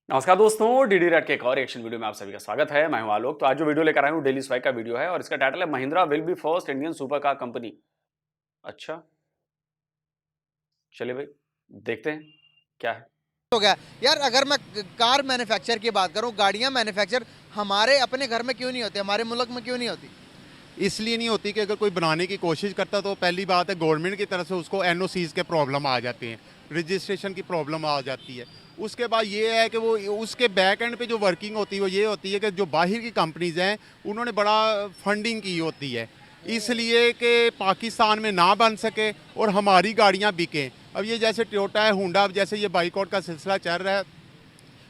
नमस्कार दोस्तों, DD red के एक और एक्शन वीडियो में आप सभी का स्वागत है। मैं हूं आलोक। तो आज जो वीडियो लेकर आया हूं डेली स्वाइक का वीडियो है और इसका टाइटल है Mahindra will be first Indian super car company. अच्छा, चलिए भाई देखते हैं क्या है। हो गया यार। अगर मैं कार मैन्युफैक्चर की बात करूं, गाड़ियां मैन्युफैक्चर हमारे अपने घर में क्यों नहीं होती, हमारे मुल्क में क्यों नहीं होती? इसलिए नहीं होती कि अगर कोई बनाने की कोशिश करता तो पहली बात है गवर्नमेंट की तरफ से उसको एनओसीज के प्रॉब्लम आ जाते हैं, रजिस्ट्रेशन की प्रॉब्लम आ जाती है। उसके बाद ये है कि वो उसके बैक एंड पे जो वर्किंग होती है वो ये होती है कि जो बाहर की कंपनीज हैं उन्होंने बड़ा फंडिंग की होती है, इसलिए कि पाकिस्तान में ना बन सके और हमारी गाड़ियाँ बिकें। अब ये जैसे टोयोटा है, होंडा, जैसे ये बाइकआउट का सिलसिला चल रहा है,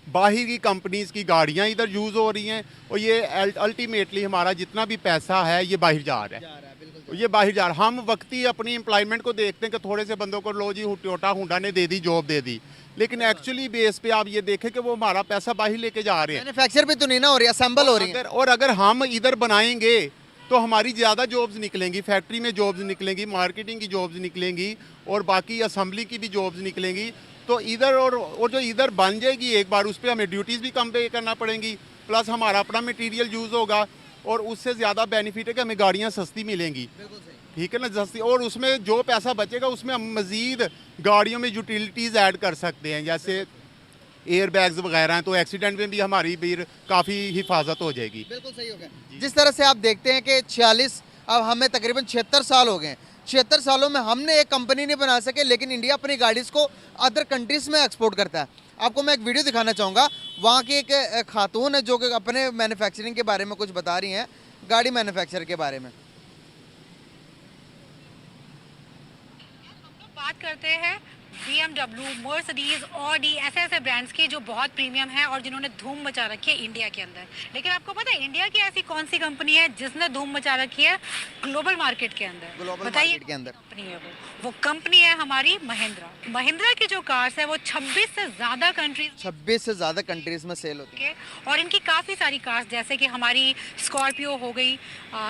बाहर की कंपनीज की गाड़ियां इधर यूज़ हो रही हैं और ये अल्टीमेटली हमारा जितना भी पैसा है ये बाहर जा रहा है। ये बाहर जा रहा है। हम वक्ती अपनी एम्प्लॉयमेंट को देखते हैं कि थोड़े से बंदों को लो जी टोयोटा होंडा ने दे दी, जॉब दे दी, लेकिन एक्चुअली बेस पे आप ये देखें कि वो हमारा पैसा बाहर लेके जा रहे हैं। मैन्युफैक्चर भी तो नहीं ना हो रही, असेंबल हो रही है। और अगर हम इधर बनाएंगे तो हमारी ज़्यादा जॉब्स निकलेंगी, फैक्ट्री में जॉब्स निकलेंगी, मार्केटिंग की जॉब्स निकलेंगी और बाकी असम्बली की भी जॉब्स निकलेंगी। तो इधर और जो इधर बन जाएगी एक बार, उस पर हमें ड्यूटीज़ भी कम पे करना पड़ेंगी, प्लस हमारा अपना मटेरियल यूज़ होगा और उससे ज़्यादा बेनिफिट है कि हमें गाड़ियाँ सस्ती मिलेंगी। ठीक है ना, सस्ती, और उसमें जो पैसा बचेगा उसमें हम मज़ीद गाड़ियों में यूटिलिटीज़ ऐड कर सकते हैं, जैसे एयर बैग्स वगैरह हैं, तो एक्सीडेंट में भी हमारी भी काफ़ी हिफाजत हो जाएगी। बिल्कुल सही हो गया। जिस तरह से आप देखते हैं कि 46, अब हमें तकरीबन 76 साल हो गए। 76 सालों में हमने एक कंपनी नहीं बना सके, लेकिन इंडिया अपनी गाड़ीज को अदर कंट्रीज में एक्सपोर्ट करता है। आपको मैं एक वीडियो दिखाना चाहूँगा। वहाँ की एक खातून है जो कि अपने मैन्युफैक्चरिंग के बारे में कुछ बता रही हैं, गाड़ी मैन्युफैक्चर के बारे में। बात करते हैं BMW, मर्सिडीज, ऑडी, ऐसे ऐसे ब्रांड्स की जो बहुत प्रीमियम है और जिन्होंने धूम मचा रखी है इंडिया के अंदर। लेकिन आपको पता है इंडिया की ऐसी कौन सी कंपनी है जिसने धूम मचा रखी है ग्लोबल मार्केट के अंदर? ग्लोबल बताइए मार्केट के अंदर कंपनी है वो कंपनी है हमारी महिंद्रा। महिंद्रा की जो कार्स है वो 26 से ज्यादा कंट्रीज 26 से ज़्यादा कंट्रीज में सेल होती है। के और इनकी काफ़ी सारी कार्स जैसे कि हमारी स्कॉर्पियो हो गई,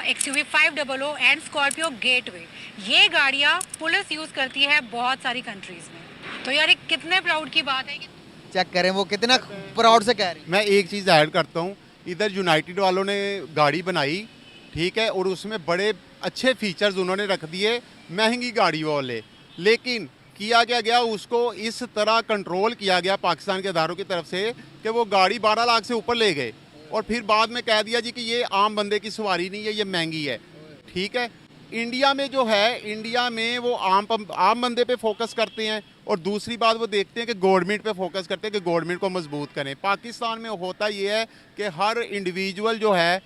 XUV 500 एंड स्कॉर्पियो गेटवे, ये गाड़ियाँ पुलिस यूज़ करती है बहुत सारी कंट्रीज़ में। तो यार एक कितने प्राउड की बात है कि चेक करें वो कितना प्राउड से कह रही है। मैं एक चीज़ ऐड करता हूँ, इधर यूनाइटेड वालों ने गाड़ी बनाई, ठीक है, और उसमें बड़े अच्छे फीचर्स उन्होंने रख दिए महंगी गाड़ी वाले, लेकिन किया क्या गया, उसको इस तरह कंट्रोल किया गया पाकिस्तान के अदारों की तरफ से कि वो गाड़ी 12 लाख से ऊपर ले गए और फिर बाद में कह दिया जी कि ये आम बंदे की सवारी नहीं है, ये महंगी है। ठीक है, इंडिया में जो है, इंडिया में वो आम बंदे पे फोकस करते हैं और दूसरी बात वो देखते हैं कि गवर्नमेंट पे फोकस करते हैं कि गवर्नमेंट को मजबूत करें। पाकिस्तान में होता ये है कि हर इंडिविजुअल जो है,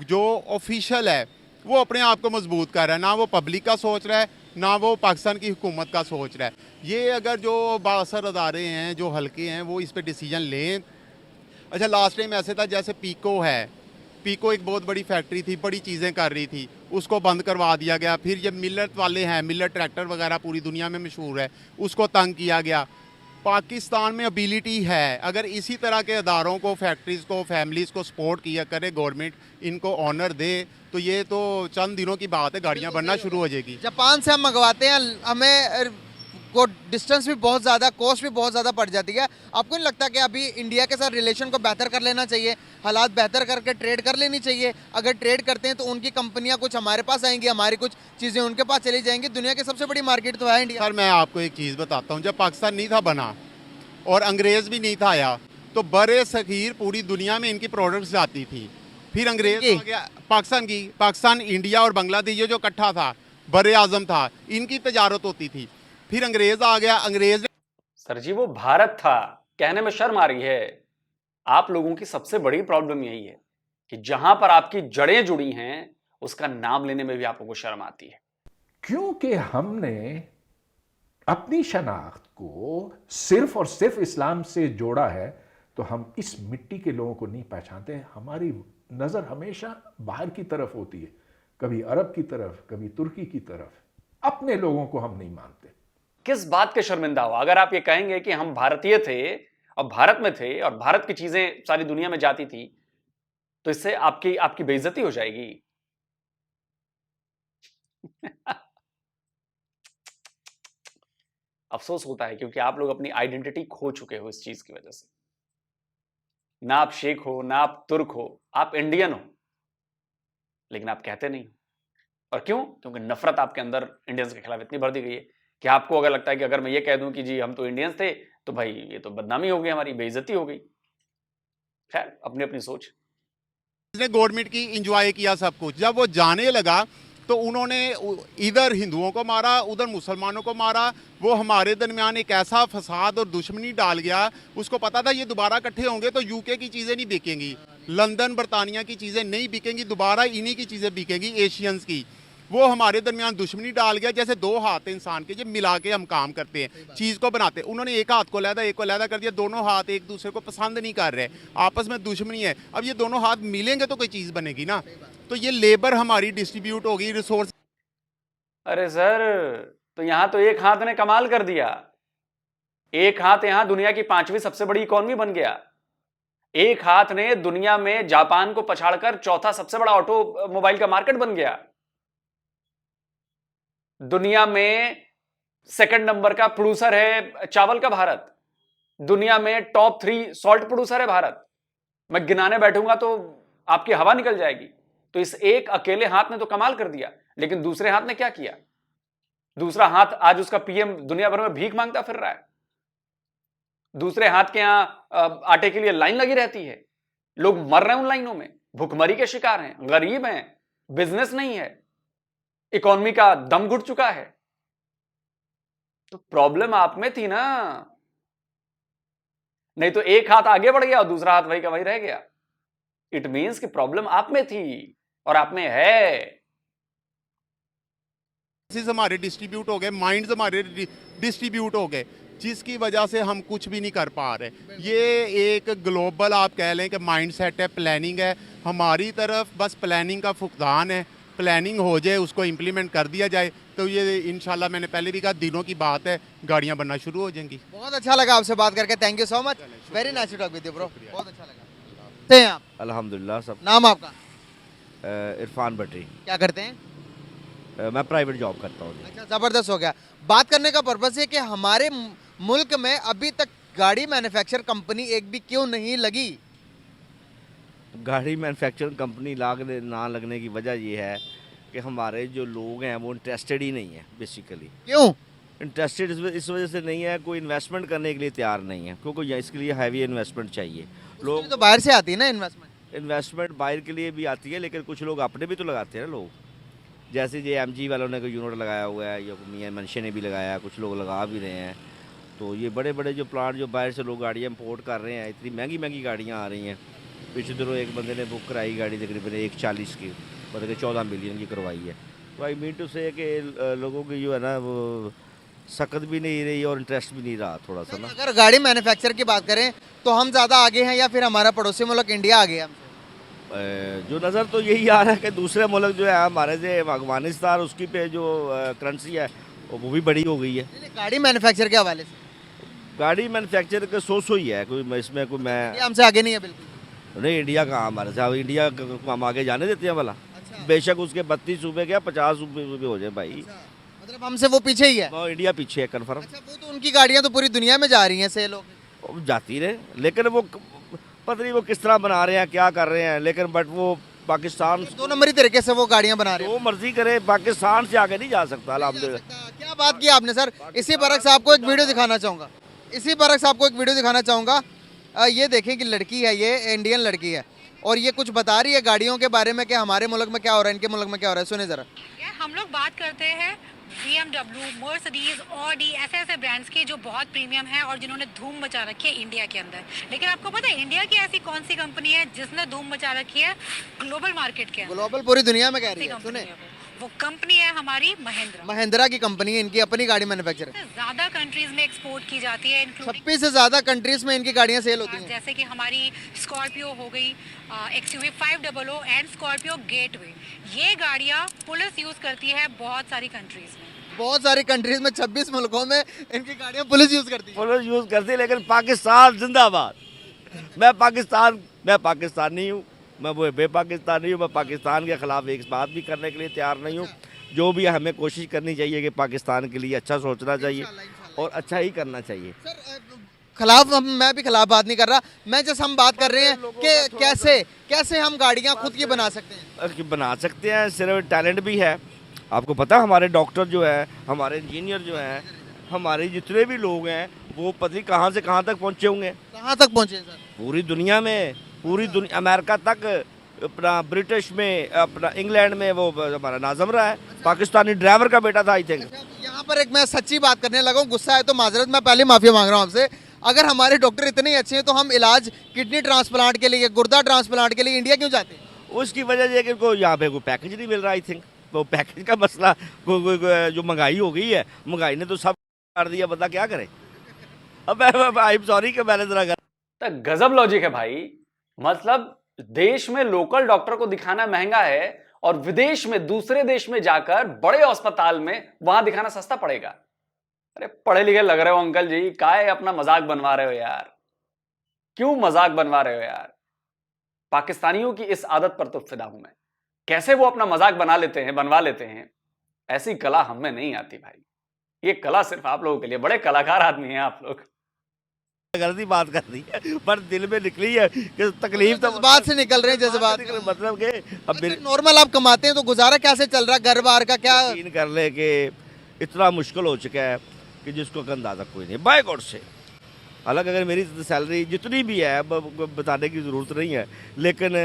जो ऑफिशियल है, वो अपने आप को मजबूत कर रहा है, ना वो पब्लिक का सोच रहा है, ना वो पाकिस्तान की हुकूमत का सोच रहा है। ये अगर जो बाअसर अदारे हैं, जो हल्के हैं, वो इस पर डिसीजन लें। अच्छा, लास्ट टाइम ऐसे था जैसे पीको है, पीको एक बहुत बड़ी फैक्ट्री थी, बड़ी चीज़ें कर रही थी, उसको बंद करवा दिया गया। फिर जब मिलर वाले हैं, मिलर ट्रैक्टर वगैरह पूरी दुनिया में मशहूर है, उसको तंग किया गया। पाकिस्तान में एबिलिटी है, अगर इसी तरह के अदारों को, फैक्ट्रीज़ को, फैमिलीज़ को सपोर्ट किया करे गवर्नमेंट, इनको ऑनर दे, तो ये तो चंद दिनों की बात है, गाड़ियाँ बनना शुरू हो जाएगी। जापान से हम मंगवाते हैं, हमें को डिस्टेंस भी बहुत ज़्यादा, कॉस्ट भी बहुत ज़्यादा पड़ जाती है। आपको नहीं लगता कि अभी इंडिया के साथ रिलेशन को बेहतर कर लेना चाहिए, हालात बेहतर करके ट्रेड कर लेनी चाहिए? अगर ट्रेड करते हैं तो उनकी कंपनियां कुछ हमारे पास आएंगी, हमारी कुछ चीज़ें उनके पास चली जाएंगी। दुनिया की सबसे बड़ी मार्केट तो है इंडिया। सर मैं आपको एक चीज़ बताता हूँ, जब पाकिस्तान नहीं था बना और अंग्रेज़ भी नहीं था आया, तो बड़े सखीर पूरी दुनिया में इनकी प्रोडक्ट्स जाती थी। फिर अंग्रेज़ आ गया, पाकिस्तान की, पाकिस्तान, इंडिया और बांग्लादेश जो इकट्ठा था, बरे आजम था, इनकी तजारत होती थी। फिर अंग्रेज़ आ गया, अंग्रेज़ सर जी वो भारत था, कहने में शर्म आ रही है। आप लोगों की सबसे बड़ी प्रॉब्लम यही है कि जहां पर आपकी जड़ें जुड़ी हैं उसका नाम लेने में भी आप लोगों को शर्म आती है। क्योंकि हमने अपनी शनाख्त को सिर्फ और सिर्फ इस्लाम से जोड़ा है, तो हम इस मिट्टी के लोगों को नहीं पहचानते। हमारी नज़र हमेशा बाहर की तरफ होती है, कभी अरब की तरफ, कभी तुर्की की तरफ। अपने लोगों को हम नहीं मानते। किस बात के शर्मिंदा हो अगर आप ये कहेंगे कि हम भारतीय थे और भारत में थे और भारत की चीजें सारी दुनिया में जाती थी, तो इससे आपकी आपकी बेइज्जती हो जाएगी। अफसोस होता है क्योंकि आप लोग अपनी आइडेंटिटी खो चुके हो इस चीज की वजह से। ना आप शेख हो, ना आप तुर्क हो, आप इंडियन हो, लेकिन आप कहते नहीं हो। और क्यों? क्योंकि नफरत आपके अंदर इंडियंस के खिलाफ इतनी भर दी गई है कि आपको अगर लगता है कि अगर मैं ये कह दूं कि जी हम तो इंडियंस थे, तो भाई ये तो बदनामी हो गई, हमारी बेइज्जती हो गई। खैर, अपनी अपनी सोच। इसने गवर्नमेंट की इंजॉय किया सब कुछ। जब वो जाने लगा तो उन्होंने इधर हिंदुओं को मारा, उधर मुसलमानों को मारा। वो हमारे दरमियान एक ऐसा फसाद और दुश्मनी डाल गया। उसको पता था ये दोबारा इकट्ठे होंगे तो यूके की चीज़ें नहीं बिकेंगी, लंदन बरतानिया की चीज़ें नहीं बिकेंगी, दोबारा इन्हीं की चीज़ें बिकेंगी, एशियंस की। वो हमारे दरमियान दुश्मनी डाल गया। जैसे दो हाथ हैं इंसान के, जब मिला के हम काम करते हैं, चीज़ को बनाते हैं। उन्होंने एक हाथ को लहदा, एक को लहदा कर दिया। दोनों हाथ एक दूसरे को पसंद नहीं कर रहे, आपस में दुश्मनी है। अब ये दोनों हाथ मिलेंगे तो कोई चीज़ बनेगी ना। तो ये लेबर हमारी डिस्ट्रीब्यूट होगी, रिसोर्स। अरे सर, तो यहां तो एक हाथ ने कमाल कर दिया। एक हाथ यहां दुनिया की 5वीं सबसे बड़ी इकोनॉमी बन गया। एक हाथ ने दुनिया में जापान को पछाड़कर चौथा सबसे बड़ा ऑटोमोबाइल का मार्केट बन गया। दुनिया में सेकंड नंबर का प्रोड्यूसर है चावल का भारत। दुनिया में टॉप 3 सॉल्ट प्रोड्यूसर है भारत। मैं गिनाने बैठूंगा तो आपकी हवा निकल जाएगी। तो इस एक अकेले हाथ ने तो कमाल कर दिया, लेकिन दूसरे हाथ ने क्या किया? दूसरा हाथ आज उसका पीएम दुनिया भर में भीख मांगता फिर रहा है। दूसरे हाथ के यहां आटे के लिए लाइन लगी रहती है, लोग मर रहे हैं उन लाइनों में, भुखमरी के शिकार हैं, गरीब हैं, बिजनेस नहीं है, इकोनॉमी का दम घुट चुका है। तो प्रॉब्लम आप में थी ना, नहीं तो एक हाथ आगे बढ़ गया और दूसरा हाथ वही का वही रह गया। इट मींस कि प्रॉब्लम आप में थी और आप में है। हमारे डिस्ट्रीब्यूट हो गए, माइंड्स हमारे डिस्ट्रीब्यूट हो गए, जिसकी वजह से हम कुछ भी नहीं कर पा रहे। ये एक ग्लोबल आप कह लें कि माइंड सेट है, प्लानिंग है। हमारी तरफ बस प्लानिंग का फुकदान है। प्लानिंग हो जाए, उसको इम्प्लीमेंट कर दिया जाए तो ये इंशाल्लाह, मैंने पहले भी कहा, दिनों की बात है, गाड़ियाँ बनना शुरू हो जाएंगी। बहुत अच्छा लगा आपसे बात करके, thank you so much, very nice to talk with you bro, बहुत अच्छा लगा। से हैं आप? अल्हम्दुलिल्लाह सब। नाम आपका? इरफान भट्टी। क्या करते हैं? मैं प्राइवेट जॉब करता हूँ। अच्छा, जबरदस्त हो गया। बात करने का पर्पस है कि हमारे मुल्क में अभी तक गाड़ी मैन्युफैक्चर कंपनी एक भी क्यों नहीं लगी? गाड़ी मैन्युफैक्चरिंग कंपनी ना लगने की वजह ये है कि हमारे जो लोग हैं वो इंटरेस्टेड ही नहीं है बेसिकली। क्यों इंटरेस्टेड इस वजह से नहीं है, कोई इन्वेस्टमेंट करने के लिए तैयार नहीं है, क्योंकि इसके लिए हैवी इन्वेस्टमेंट चाहिए। लोग तो बाहर से आती है ना इन्वेस्टमेंट बाहर के लिए भी आती है, लेकिन कुछ लोग अपने भी तो लगाते हैं ना लोग। जैसे ये MG वालों ने कोई यूनिट लगाया हुआ है, या मियाँ मनशे ने भी लगाया है, कुछ लोग लगा भी रहे हैं। तो ये बड़े बड़े जो प्लांट जो बाहर से लोग गाड़ियाँ इम्पोर्ट कर रहे हैं, इतनी महंगी महंगी गाड़ियाँ आ रही हैं। पिछले दिनों एक बंदे ने बुक कराई गाड़ी तकरीबन 140 की, मतलब कि 14 मिलियन की करवाई है। तो आई मीन टू से कि लोगों की जो है ना वो सकत भी नहीं रही और इंटरेस्ट भी नहीं रहा थोड़ा सा ना। अगर गाड़ी मैन्युफैक्चर की बात करें तो हम ज़्यादा आगे हैं या फिर हमारा पड़ोसी मुल्क इंडिया आगे है हमसे? जो नज़र तो यही आ रहा है कि दूसरे मुल्क जो है हमारे से अफगानिस्तान, उसकी पे जो करेंसी है वो भी बड़ी हो गई है। गाड़ी मैन्युफैक्चर के हवाले से गाड़ी मैन्युफैक्चर का सो ही है, कोई इसमें कोई मैं इंडिया हमसे आगे नहीं है बिल्कुल। नहीं। इंडिया कहाँ हमारे से, इंडिया को हम आगे जाने देते हैं भला? बेशक उसके 32 सूबे क्या 50 सूबे हो जाए भाई, मतलब हमसे वो पीछे ही है। वो इंडिया पीछे है कन्फर्म। अच्छा, वो तो उनकी गाड़ियाँ तो पूरी दुनिया में जा रही हैं, से लोग जाती रहे, लेकिन वो पता नहीं वो किस तरह बना रहे हैं, क्या कर रहे हैं, लेकिन बट वो पाकिस्तान 2 नंबरी तरीके से वो गाड़ियाँ बना रहे हैं। वो मर्जी करे, पाकिस्तान से आगे नहीं जा सकता अल्हम्दुलिल्लाह। क्या बात की आपने सर। इसी बरक्स आपको एक वीडियो दिखाना चाहूँगा, इसी बरक्स आपको एक वीडियो दिखाना चाहूँगा। ये देखें कि लड़की है, ये इंडियन लड़की है और ये कुछ बता रही है गाड़ियों के बारे में कि हमारे मुल्क में क्या हो रहा है, इनके मुल्क में क्या हो रहा है। सुने जरा। हम लोग बात करते हैं BMW, मर्सिडीज, ऑडी, ऐसे ब्रांड्स के जो बहुत प्रीमियम है और जिन्होंने धूम मचा रखी है इंडिया के अंदर। लेकिन आपको पता है इंडिया की ऐसी कौन सी कंपनी है जिसने धूम मचा रखी है ग्लोबल मार्केट के अंदर? ग्लोबल पूरी दुनिया में कह रही है। सुने, वो कंपनी है हमारी महिंद्रा की कंपनी है, इनकी अपनी गाड़ी मैन्युफैक्चर है। ज्यादा कंट्रीज में एक्सपोर्ट की जाती है, 26 से ज्यादा कंट्रीज में इनकी गाड़ियाँ सेल होती हैं। जैसे कि हमारी स्कॉर्पियो हो गई, XUV 500 एंड स्कॉर्पियो गेटवे। ये गाड़ियाँ पुलिस यूज करती है बहुत सारी कंट्रीज में। बहुत सारी कंट्रीज में 26 मुल्कों में इनकी गाड़ियाँ पुलिस यूज करती है। पुलिस यूज़ करती है, लेकिन पाकिस्तान जिंदाबाद। मैं पाकिस्तानी हूँ, मैं वो बेपाकिस्तानी हूँ। मैं पाकिस्तान के ख़िलाफ़ एक बात भी करने के लिए तैयार नहीं हूँ। जो भी हमें कोशिश करनी चाहिए कि पाकिस्तान के लिए अच्छा सोचना चाहिए और अच्छा ही करना चाहिए। सर, खिलाफ मैं भी खिलाफ बात नहीं कर रहा, मैं जैसे हम बात कर रहे हैं कि कैसे कैसे हम गाड़ियाँ खुद की बना सकते हैं। कि बना सकते हैं, सिर्फ टैलेंट भी है। आपको पता है हमारे डॉक्टर जो है, हमारे इंजीनियर जो हैं, हमारे जितने भी लोग हैं वो पता नहीं कहाँ से कहाँ तक पहुँचे होंगे। कहाँ तक पहुँचे सर? पूरी दुनिया में, पूरी दुनिया, अमेरिका तक, अपना ब्रिटिश में, अपना इंग्लैंड में वो हमारा नाज़म रहा है, पाकिस्तानी ड्राइवर का बेटा था आई थिंक। यहाँ पर एक मैं सच्ची बात करने लगा हूँ, गुस्सा है तो माजरत, मैं पहले माफी मांग रहा हूँ आपसे। अगर हमारे डॉक्टर इतने ही अच्छे हैं तो हम इलाज किडनी ट्रांसप्लांट के लिए, गुर्दा ट्रांसप्लांट के लिए इंडिया क्यों जाते हैं? उसकी वजह ये कि उनको यहाँ पे कोई पैकेज नहीं मिल रहा आई थिंक। वो पैकेज का मसला, जो महंगाई हो गई है, महंगाई ने तो सब कर दिया, बता क्या करे। अब आई एम सॉरी कि मैंने जरा तो गजब लॉजिक है भाई। मतलब देश में लोकल डॉक्टर को दिखाना महंगा है और विदेश में, दूसरे देश में जाकर बड़े अस्पताल में वहां दिखाना सस्ता पड़ेगा। अरे पढ़े लिखे लग रहे हो अंकल जी, काहे अपना मजाक बनवा रहे हो यार? क्यों मजाक बनवा रहे हो यार? पाकिस्तानियों की इस आदत पर तो फिदा हूं मैं, कैसे वो अपना मजाक बना लेते हैं, बनवा लेते हैं। ऐसी कला हमें नहीं आती भाई, ये कला सिर्फ आप लोगों के लिए, बड़े कलाकार आदमी हैं आप लोग। गलती बात कर दी है, पर दिल में निकली है कि तकलीफ तो जज्बात से निकल रहे हैं, जज्बात। मतलब कि अब नॉर्मल आप कमाते हैं तो गुजारा कैसे चल रहा है, घर बार का क्या? यकीन कर ले कि इतना मुश्किल हो चुका है कि जिसको का अंदाज़ा कोई नहीं, बाय गॉड से। हालांकि अगर मेरी सैलरी जितनी भी है, अब बताने की ज़रूरत नहीं है, लेकिन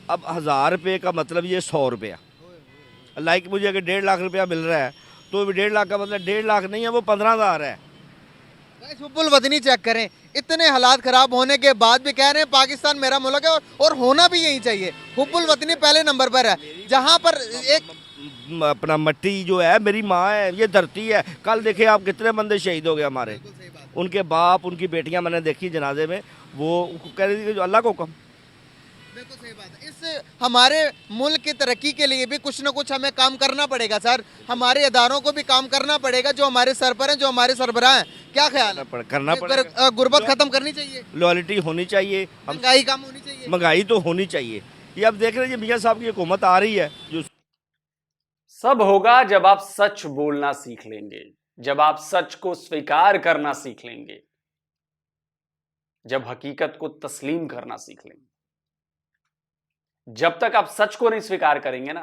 अब 1000 रुपये का मतलब ये 100 रुपया। लाइक मुझे अगर 1.5 लाख रुपया मिल रहा है तो 1.5 लाख का मतलब 1.5 लाख नहीं है, वो 15,000 है। हुब्बुल वतनी चेक करें, इतने हालात खराब होने के बाद भी कह रहे हैं पाकिस्तान मेरा मुल्क है और होना भी यही चाहिए। हुब्बुल वतनी पहले नंबर पर है, जहां पर एक अपना मट्टी जो है मेरी माँ है, ये धरती है। कल देखे आप कितने बंदे शहीद हो गए हमारे, उनके बाप, उनकी बेटियां मैंने देखी जनाजे में, वो कह रही थी कि अल्लाह को हुक्म। बिल्कुल सही बात है। इस हमारे मुल्क की तरक्की के लिए भी कुछ ना कुछ हमें काम करना पड़ेगा सर, हमारे इदारों को भी काम करना पड़ेगा, जो हमारे सर पर हैं, जो हमारे सरबराह हैं। क्या ख्याल है? करना पड़ेगा, गुर्बत खत्म करनी चाहिए, लॉयल्टी होनी चाहिए, महंगाई कम होनी चाहिए, महंगाई तो होनी चाहिए। ये अब देख रहे हैं मियाँ साहब की हुकूमत आ रही है, जो सब होगा जब आप सच बोलना सीख लेंगे, जब आप सच को स्वीकार करना सीख लेंगे, जब हकीकत को तस्लीम करना सीख लेंगे। जब तक आप सच को नहीं स्वीकार करेंगे ना,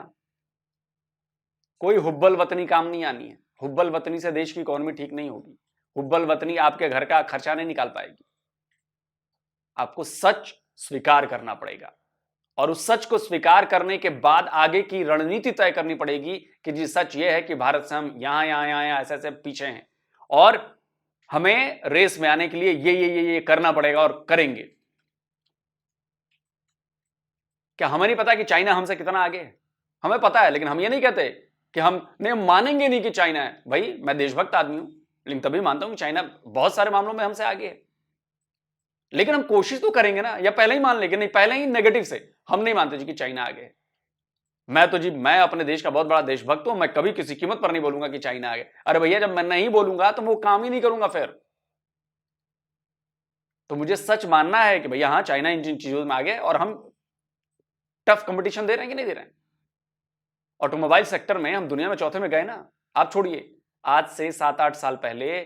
कोई हुब्बल वतनी काम नहीं आनी है। हुब्बल वतनी से देश की इकोनॉमी ठीक नहीं होगी। हुब्बल वतनी आपके घर का खर्चा नहीं निकाल पाएगी। आपको सच स्वीकार करना पड़ेगा और उस सच को स्वीकार करने के बाद आगे की रणनीति तय करनी पड़ेगी कि जी सच ये है कि भारत से हम यहां यहां यहां यहां ऐसे ऐसे पीछे हैं और हमें रेस में आने के लिए ये करना पड़ेगा और करेंगे। क्या हमें नहीं पता कि चाइना हमसे कितना आगे है? हमें पता है, लेकिन हम ये नहीं कहते कि हमने मानेंगे नहीं कि चाइना है। भाई मैं देशभक्त आदमी हूं, लेकिन तभी मानता हूं कि चाइना बहुत सारे मामलों में हमसे आगे है। लेकिन हम कोशिश तो करेंगे ना, या पहले ही मान लेंगे? नहीं, पहले ही नेगेटिव से हम नहीं मानते जी कि चाइना आगे है। मैं अपने देश का बहुत बड़ा देशभक्त हूं, मैं कभी किसी कीमत पर नहीं बोलूंगा कि चाइना आगे। अरे भैया, जब मैं नहीं बोलूंगा तो वो काम ही नहीं करूंगा फिर। तो मुझे सच मानना है कि भैया हाँ, चाइना इन चीजों में आगे, और हम टफ कंपटीशन दे रहे हैं कि नहीं दे रहे हैं। ऑटोमोबाइल सेक्टर में हम दुनिया में चौथे में गए ना। आप छोड़िए, आज से 7-8 साल पहले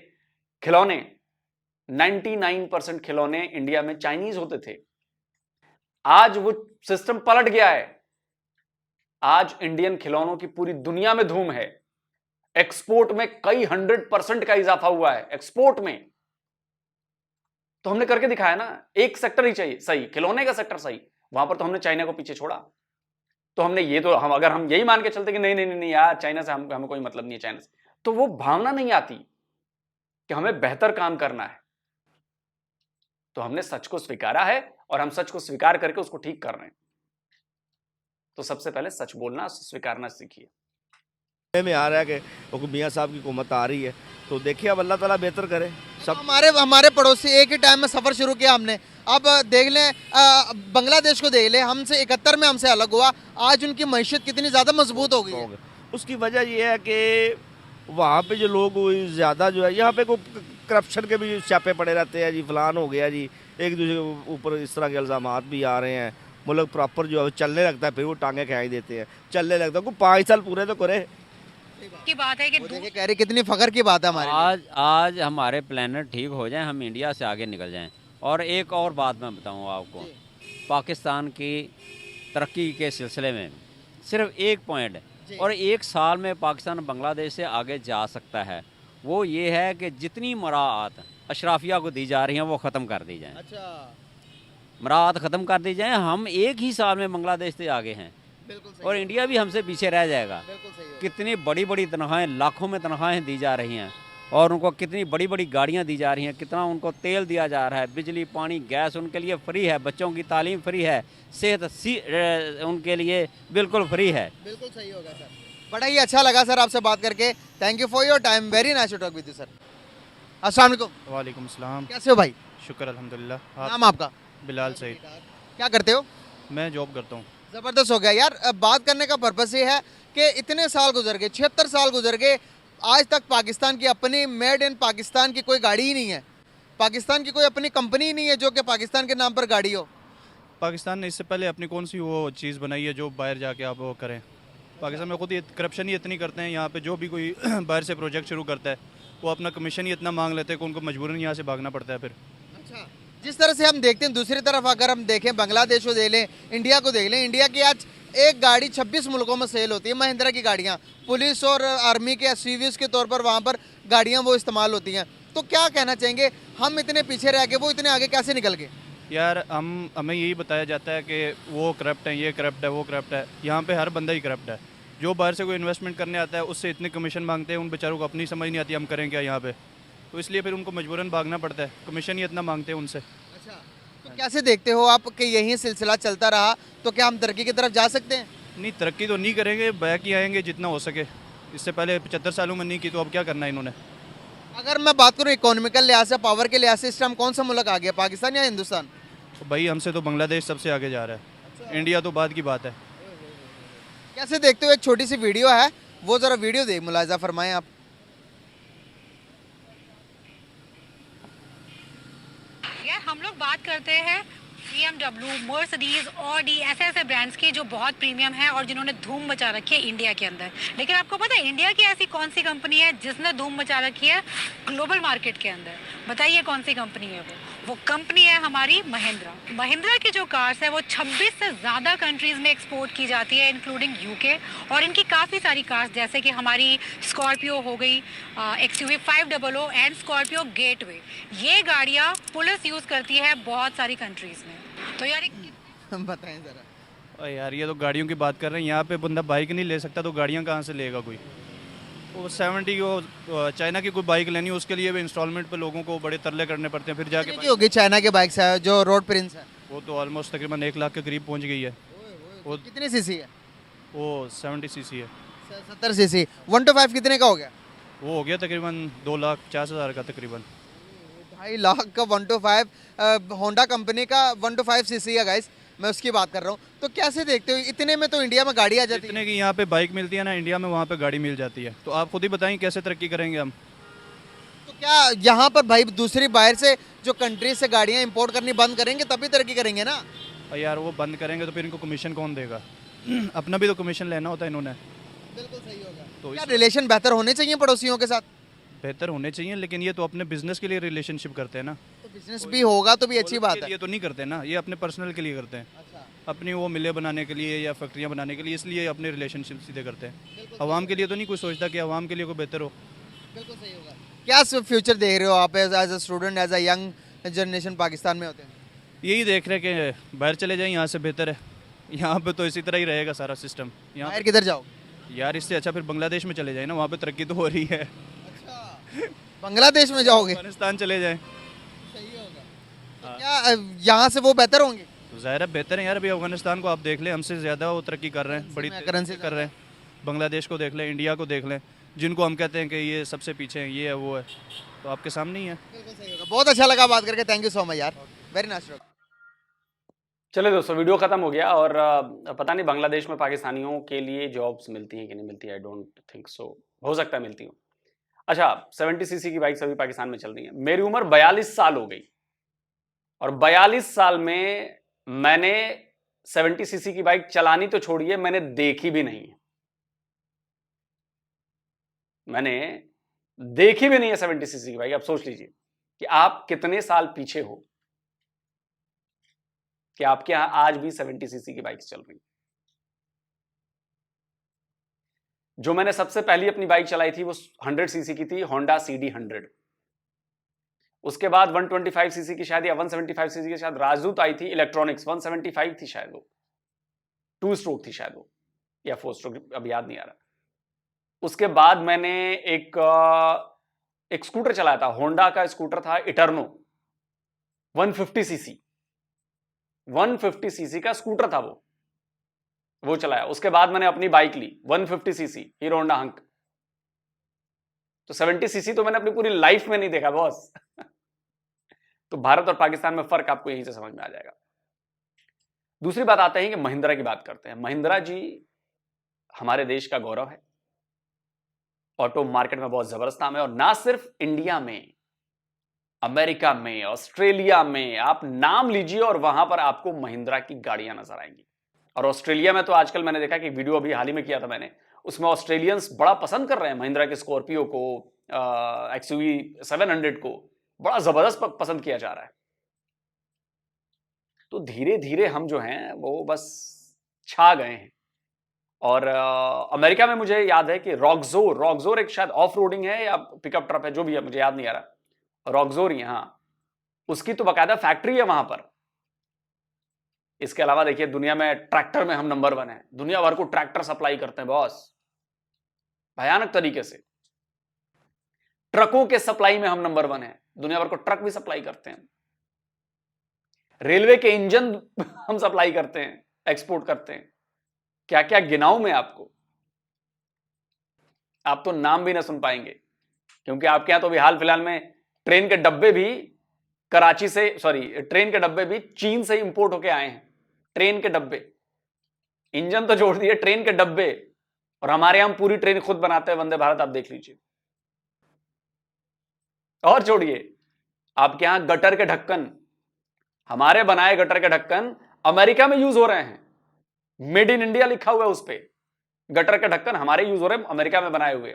खिलौने, 99% खिलौने इंडिया में चाइनीज होते थे। आज वो सिस्टम पलट गया है। आज इंडियन खिलौनों की पूरी दुनिया में धूम है। एक्सपोर्ट में कई 100% का इजाफा हुआ है, एक्सपोर्ट में। तो हमने करके दिखाया ना। एक सेक्टर ही चाहिए सही, खिलौने का सेक्टर सही, वहां पर तो हमने चाइना को पीछे छोड़ा। तो हमने ये तो अगर हम यही मान के चलते कि नहीं नहीं नहीं यार, चाइना से हमें कोई मतलब नहीं है चाइना से, तो वो भावना नहीं आती कि हमें बेहतर काम करना है। तो हमने सच को स्वीकारा है और हम सच को स्वीकार करके उसको ठीक कर रहे हैं। तो सबसे पहले सच बोलना, स्वीकारना सीखिए। में आ रहा है कि मियाँ साहब की हुकूमत आ रही है, तो देखिए अब अल्लाह ताला बेहतर करे सब। हमारे पड़ोसी एक ही टाइम में सफर शुरू किया हमने। अब देख लें बांग्लादेश को देख लें, हमसे 71 में हमसे अलग हुआ, आज उनकी मैशत कितनी ज़्यादा मजबूत हो गई है। उसकी वजह यह है कि वहाँ पे जो लोग ज़्यादा जो है, यहाँ पे को करप्शन के भी छापे पड़े रहते हैं जी, फलान हो गया जी, एक दूसरे के ऊपर इस तरह के इल्ज़ामात भी आ रहे हैं। मतलब प्रॉपर जो है चलने लगता है, फिर वो टांगे खिलाई देते हैं, चलने लगता है। 5 साल पूरे तो करे। की बात है कि वो देखिए कह रही कितनी फख्र की बात है हमारे लिए। आज आज हमारे प्लेनेट ठीक हो जाएं, हम इंडिया से आगे निकल जाएं। और एक और बात मैं बताऊं आपको, पाकिस्तान की तरक्की के सिलसिले में सिर्फ एक पॉइंट है और एक साल में पाकिस्तान बांग्लादेश से आगे जा सकता है, वो ये है कि जितनी मराआत अशराफिया को दी जा रही हैं वो ख़त्म कर दी जाएं। अच्छा, मराआत ख़त्म कर दी जाएं। हम एक ही साल में बांग्लादेश से आगे हैं बिल्कुल सही और इंडिया भी हमसे पीछे रह जाएगा। बिल्कुल सही होगा। कितनी बड़ी बड़ी तनख्वाहें, लाखों में तनख्वाहें दी जा रही हैं और उनको कितनी बड़ी बड़ी गाड़ियां दी जा रही हैं, कितना उनको तेल दिया जा रहा है, बिजली पानी गैस उनके लिए फ्री है, बच्चों की तालीम फ्री है, सेहत उनके लिए बिल्कुल फ्री है। बिल्कुल सही होगा सर। बड़ा ही अच्छा लगा सर आपसे बात करके। Thank you for your time, very nice to talk with you sir. अस्सलाम वालेकुम। वालेकुम सलाम। कैसे हो भाई? शुक्र अल्हम्दुलिल्लाह। आप? नाम आपका? बिलाल सईद। क्या करते हो? मैं जॉब करता हूँ। ज़बरदस्त हो गया यार। अब बात करने का पर्पस ये है कि इतने साल गुजर गए, 76 साल गुजर गए, आज तक पाकिस्तान की अपनी मेड इन पाकिस्तान की कोई गाड़ी ही नहीं है, पाकिस्तान की कोई अपनी कंपनी ही नहीं है जो कि पाकिस्तान के नाम पर गाड़ी हो। पाकिस्तान ने इससे पहले अपनी कौन सी वो चीज़ बनाई है जो बाहर जाके आप वो करें? पाकिस्तान में खुद ये करप्शन ही इतनी करते हैं, यहाँ पे जो भी कोई बाहर से प्रोजेक्ट शुरू करता है वो अपना कमीशन ही इतना मांग लेते हैं कि उनको मजबूरन यहाँ से भागना पड़ता है फिर। अच्छा, जिस तरह से हम देखते हैं, दूसरी तरफ अगर हम देखें बांग्लादेश को देख लें, इंडिया को देख लें, इंडिया की आज एक गाड़ी 26 मुल्कों में सेल होती है, महिंद्रा की गाड़ियाँ, पुलिस और आर्मी के एसयूवीज़ के तौर पर वहाँ पर गाड़ियाँ वो इस्तेमाल होती हैं। तो क्या कहना चाहेंगे, हम इतने पीछे रह गए, वो इतने आगे कैसे निकल गए? यार हमें यही बताया जाता है कि वो करप्ट है, ये करप्ट है, वो करप्ट है। यहाँ पे हर बंदा ही करप्ट है। जो बाहर से कोई इन्वेस्टमेंट करने आता है उससे इतने कमीशन मांगते हैं, उन बेचारों को अपनी समझ नहीं आती हम करें क्या यहाँ पे, तो इसलिए फिर उनको मजबूरन भागना पड़ता है, कमीशन ही इतना मांगते हैं उनसे। अच्छा, तो कैसे देखते हो आप कि यही सिलसिला चलता रहा तो क्या हम तरक्की की तरफ जा सकते हैं? नहीं, तरक्की तो नहीं करेंगे, बैक ही आएंगे जितना हो सके। इससे पहले 75 सालों में नहीं की तो अब क्या करना है इन्होंने? अगर मैं बात करूँ इकोनॉमिकल लिहाज से, पावर के लिहाज से, इस टाइम कौन सा मुल्क आ गया, पाकिस्तान या हिंदुस्तान? तो भाई हमसे तो बांग्लादेश सबसे आगे जा रहा है, इंडिया तो बाद की बात है। कैसे देखते हो? एक छोटी सी वीडियो है, वो जरा वीडियो देख मुलाजा फरमाएं आप। यार हम लोग बात करते हैं BMW, मर्सिडीज, ऑडी, ऐसे ऐसे ब्रांड्स की जो बहुत प्रीमियम है और जिन्होंने धूम मचा रखी है इंडिया के अंदर। लेकिन आपको पता है इंडिया की ऐसी कौन सी कंपनी है जिसने धूम मचा रखी है ग्लोबल मार्केट के अंदर? बताइए कौन सी कंपनी है वो कंपनी है हमारी महिंद्रा। महिंद्रा की जो कार्स है वो 26 से ज़्यादा कंट्रीज़ में एक्सपोर्ट की जाती है, इंक्लूडिंग यूके। और इनकी काफ़ी सारी कार्स जैसे कि हमारी स्कॉर्पियो हो गई, XUV 500 एंड स्कॉर्पियो गेटवे, ये गाड़ियाँ पुलिस यूज़ करती है बहुत सारी कंट्रीज़ में। तो यार बताएं जरा। और यार ये तो गाड़ियों की बात कर रहे हैं, यहाँ पे बंदा बाइक नहीं ले सकता तो गाड़ियाँ कहाँ से लेगा कोई? वो 70 को चाइना की कोई बाइक लेनी है उसके लिए भी इंस्टॉलमेंट पे लोगों को बड़े तरले करने पड़ते हैं, फिर जाके कितने की होगी चाइना के बाइक्स है जो रोड प्रिंस है? वो तो ऑलमोस्ट तकरीबन 1 लाख के करीब पहुँच गई है। वो कितनी सीसी है? वो 70 सीसी है। 70 सीसी। 125 कितने का हो गया? वो हो गया तकरीबन 2,50,000 का तकरीबन। 2.5 लाख का 125 होंडा कंपनी का 125 सीसी है गाइस, मैं उसकी बात कर रहा हूँ। तो कैसे देखते हो, इतने में तो इंडिया में गाड़ी आ जाती है। जितने की यहाँ पे बाइक मिलती है ना इंडिया में, वहाँ पे गाड़ी मिल जाती है। तो आप खुद ही बताएं कैसे तरक्की करेंगे हम? तो क्या यहाँ पर भाई दूसरी बाहर से जो कंट्री से गाड़ियाँ इंपोर्ट करनी बंद करेंगे तभी तरक्की करेंगे ना? और यार वो बंद करेंगे तो फिर इनको कमीशन कौन देगा? अपना भी तो कमीशन लेना होता है इन्होंने। बिल्कुल सही होगा। तो क्या रिलेशन बेहतर होने चाहिए पड़ोसियों के साथ? बेहतर होने चाहिए, लेकिन ये तो अपने बिजनेस के लिए रिलेशनशिप करते हैं ना। तो बिजनेस भी होगा तो भी अच्छी बात है। ये तो नहीं करते ना, ये अपने पर्सनल के लिए करते हैं, अच्छा, अपनी वो मिलें बनाने के लिए या फैक्ट्रियाँ बनाने के लिए, इसलिए अपने रिलेशनशिप सीधे करते हैं। आवाम के लिए तो नहीं कोई सोचता कि आवाम के लिए कोई बेहतर हो। बिल्कुल सही होगा। क्या फ्यूचर देख रहे हो आप as a student, as a young generation Pakistan में होते हैं? यही देख रहे हैं कि बाहर चले जाएं, यहाँ से बेहतर है। यहाँ पे तो इसी तरह ही रहेगा सारा सिस्टम। यहाँ बाहर किधर जाओ? यार इससे अच्छा फिर बांग्लादेश में चले जाए ना, वहाँ पे तरक्की तो हो रही है। अच्छा, बांग्लादेश में जाओगे? अफगानिस्तान चले जाएं सही होगा। तो क्या यहाँ से वो बेहतर होंगे? तो ज़ाहिर है बेहतर है यार। अभी अफगानिस्तान को आप देख लें, हमसे ज़्यादा वो तरक्की कर रहे हैं, बड़ी करेंसी तेज़ी से कर रहे हैं। बांग्लादेश को देख लें, इंडिया को देख लें, जिनको हम कहते हैं कि ये सबसे पीछे हैं, ये है वो है, तो आपके सामने ही है। बिल्कुल सही होगा। बहुत अच्छा लगा बात करके, थैंक यू सो मच यार, वेरी नाइस। चले दोस्तों, वीडियो खत्म हो गया और पता नहीं बांग्लादेश में पाकिस्तानियों के लिए जॉब्स मिलती हैं कि नहीं मिलती है, आई डोंट थिंक सो। हो सकता है मिलती हो। अच्छा, 70 सीसी की बाइक अभी पाकिस्तान में चल रही है। मेरी उम्र 42 साल हो गई और 42 साल में मैंने 70 सीसी की बाइक चलानी तो छोड़िए, मैंने देखी भी नहीं है। मैंने देखी भी नहीं है 70 सीसी की बाइक। आप सोच लीजिए कि आप कितने साल पीछे हो कि आपके यहां आज भी 70 सीसी की बाइक चल रही। जो मैंने सबसे पहली अपनी बाइक चलाई थी वो 100 सीसी की थी, होंडा CD 100। उसके बाद 125 सीसी की शायद या 175 सीसी की शायद राजदूत आई थी इलेक्ट्रॉनिक्स, 175 थी शायद, वो 2 स्ट्रोक थी शायद वो, या 4 स्ट्रोक, अब याद नहीं आ रहा। उसके बाद मैंने एक स्कूटर चलाया था, होंडा का स्कूटर था इटर्नो, 150 सीसी, 150 सीसी का स्कूटर था वो चलाया। उसके बाद मैंने अपनी बाइक ली 150 सीसी हीरो होंडा हंक। तो 70 सीसी तो मैंने अपनी पूरी लाइफ में नहीं देखा बॉस। तो भारत और पाकिस्तान में फर्क आपको यहीं से समझ में आ जाएगा। दूसरी बात आते हैं कि महिंद्रा की बात करते हैं। महिंद्रा जी हमारे देश का गौरव है, ऑटो मार्केट में बहुत जबरदस्त नाम है, और ना सिर्फ इंडिया में, अमेरिका में, ऑस्ट्रेलिया में, आप नाम लीजिए और वहां पर आपको महिंद्रा की गाड़ियां नजर आएंगी। और ऑस्ट्रेलिया में तो आजकल मैंने देखा कि वीडियो अभी हाल ही में किया था मैंने, उसमें ऑस्ट्रेलियंस बड़ा पसंद कर रहे हैं महिंद्रा के स्कॉर्पियो को, XUV 700 को बड़ा जबरदस्त पसंद किया जा रहा है। तो धीरे धीरे हम जो हैं वो बस छा गए हैं। और अमेरिका में मुझे याद है कि रॉक्सोर एक शायद ऑफ रोडिंग है या पिकअप ट्रक है, जो भी है मुझे याद नहीं आ रहा, रॉक्सोर ही, हाँ, उसकी तो बाकायदा फैक्ट्री है वहां पर। इसके अलावा देखिए दुनिया में ट्रैक्टर में हम नंबर 1 है, दुनिया भर को ट्रैक्टर सप्लाई करते हैं बॉस, भयानक तरीके से। ट्रकों के सप्लाई में हम नंबर 1 है, दुनिया भर को ट्रक भी सप्लाई करते हैं। रेलवे के इंजन हम सप्लाई करते हैं, एक्सपोर्ट करते हैं। क्या क्या गिनाऊं मैं आपको, आप तो नाम भी ना सुन पाएंगे, क्योंकि आपके यहां तो अभी हाल फिलहाल में ट्रेन के डब्बे भी ट्रेन के डब्बे भी चीन से इंपोर्ट होके आए हैं। ट्रेन के डब्बे, इंजन तो जोड़ दिए, ट्रेन के डब्बे। और हमारे यहां पूरी ट्रेन खुद बनाते हैं, वंदे भारत, आप देख लीजिए। और छोड़िए, आपके यहां गटर के ढक्कन, हमारे बनाए गटर के ढक्कन अमेरिका में यूज हो रहे हैं, मेड इन इंडिया लिखा हुआ है उस पे। गटर के ढक्कन हमारे यूज हो रहे हैं, अमेरिका में बनाए हुए।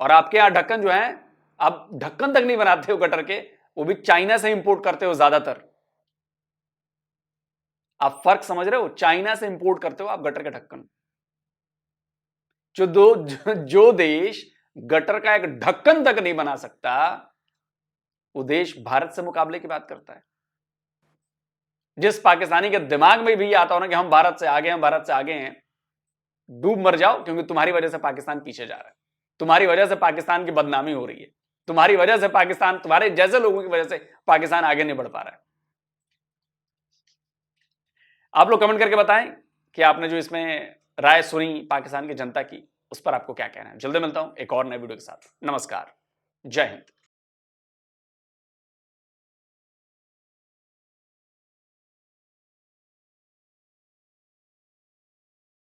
और आपके यहां ढक्कन जो है, आप ढक्कन तक नहीं बनाते हो गटर के, वो भी चाइना से इंपोर्ट करते हो ज्यादातर। आप फर्क समझ रहे हो, चाइना से इंपोर्ट करते हो आप गटर के ढक्कन। जो देश गटर का एक ढक्कन तक नहीं बना सकता, वो देश भारत से मुकाबले की बात करता है। जिस पाकिस्तानी के दिमाग में भी आता हो ना कि हम भारत से आगे हैं, भारत से आगे हैं, डूब मर जाओ, क्योंकि तुम्हारी वजह से पाकिस्तान पीछे जा रहा है, तुम्हारी वजह से पाकिस्तान की बदनामी हो रही है, तुम्हारी वजह से पाकिस्तान, तुम्हारे जैसे लोगों की वजह से पाकिस्तान आगे नहीं बढ़ पा रहा है। आप लोग कमेंट करके बताएं कि आपने जो इसमें राय सुनी पाकिस्तान की जनता की, उस पर आपको क्या कहना है। जल्दी मिलता हूं एक और नए वीडियो के साथ। नमस्कार, जय हिंद।